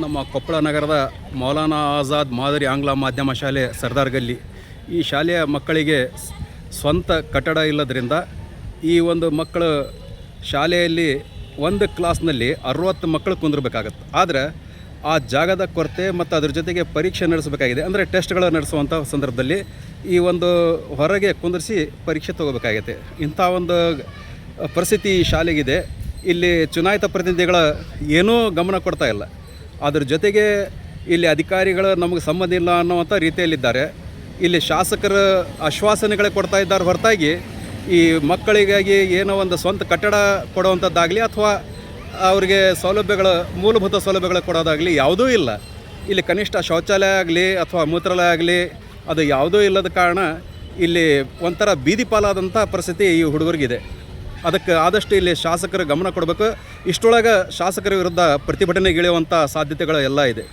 ನಮ್ಮ ಕೊಪ್ಪಳ ನಗರದ ಮೌಲಾನಾ ಆಜಾದ್ ಮಾದರಿ ಆಂಗ್ಲ ಮಾಧ್ಯಮ ಶಾಲೆ ಸರ್ದಾರ್ ಗಲ್ಲಿ. ಈ ಶಾಲೆಯ ಮಕ್ಕಳಿಗೆ ಸ್ವಂತ ಕಟ್ಟಡ ಇಲ್ಲದರಿಂದ ಈ ಒಂದು ಮಕ್ಕಳು ಶಾಲೆಯಲ್ಲಿ ಒಂದು ಕ್ಲಾಸ್ನಲ್ಲಿ 60 ಮಕ್ಕಳು ಕುಂದಿರಬೇಕಾಗತ್ತೆ. ಆದರೆ ಆ ಜಾಗದ ಕೊರತೆ ಮತ್ತು ಅದ್ರ ಜೊತೆಗೆ ಪರೀಕ್ಷೆ ನಡೆಸಬೇಕಾಗಿದೆ. ಅಂದರೆ ಟೆಸ್ಟ್ಗಳು ನಡೆಸುವಂಥ ಸಂದರ್ಭದಲ್ಲಿ ಈ ಒಂದು ಹೊರಗೆ ಕುಂದಿರಿಸಿ ಪರೀಕ್ಷೆ ತೊಗೋಬೇಕಾಗೈತೆ. ಇಂಥ ಒಂದು ಪರಿಸ್ಥಿತಿ ಈ ಶಾಲೆಗಿದೆ. ಇಲ್ಲಿ ಚುನಾಯಿತ ಪ್ರತಿನಿಧಿಗಳ ಏನೂ ಗಮನ ಕೊಡ್ತಾ ಇಲ್ಲ. ಅದ್ರ ಜೊತೆಗೆ ಇಲ್ಲಿ ಅಧಿಕಾರಿಗಳು ನಮಗೆ ಸಂಬಂಧ ಇಲ್ಲ ಅನ್ನುವಂಥ ರೀತಿಯಲ್ಲಿದ್ದಾರೆ. ಇಲ್ಲಿ ಶಾಸಕರು ಆಶ್ವಾಸನೆಗಳೇ ಕೊಡ್ತಾ ಇದ್ದಾರೆ ಹೊರತಾಗಿ ಈ ಮಕ್ಕಳಿಗಾಗಿ ಏನೋ ಒಂದು ಸ್ವಂತ ಕಟ್ಟಡ ಕೊಡುವಂಥದ್ದಾಗಲಿ ಅಥವಾ ಅವರಿಗೆ ಸೌಲಭ್ಯಗಳು ಮೂಲಭೂತ ಸೌಲಭ್ಯಗಳು ಕೊಡೋದಾಗಲಿ ಯಾವುದೂ ಇಲ್ಲ. ಇಲ್ಲಿ ಕನಿಷ್ಠ ಶೌಚಾಲಯ ಆಗಲಿ ಅಥವಾ ಮೂತ್ರಾಲಯ ಆಗಲಿ ಅದು ಯಾವುದೂ ಇಲ್ಲದ ಕಾರಣ ಇಲ್ಲಿ ಒಂಥರ ಬೀದಿ ಪಾಲಾದಂಥ ಪರಿಸ್ಥಿತಿ ಈ ಹುಡುಗರಿಗಿದೆ. ಅದಕ್ಕೆ ಆದಷ್ಟು ಇಲ್ಲಿ ಶಾಸಕರು ಗಮನ ಕೊಡಬೇಕು. ಇಷ್ಟರೊಳಗೆ ಶಾಸಕರ ವಿರುದ್ಧ ಪ್ರತಿಭಟನೆಗಿಳಿಯುವಂಥ ಸಾಧ್ಯತೆಗಳು ಎಲ್ಲ ಇದೆ.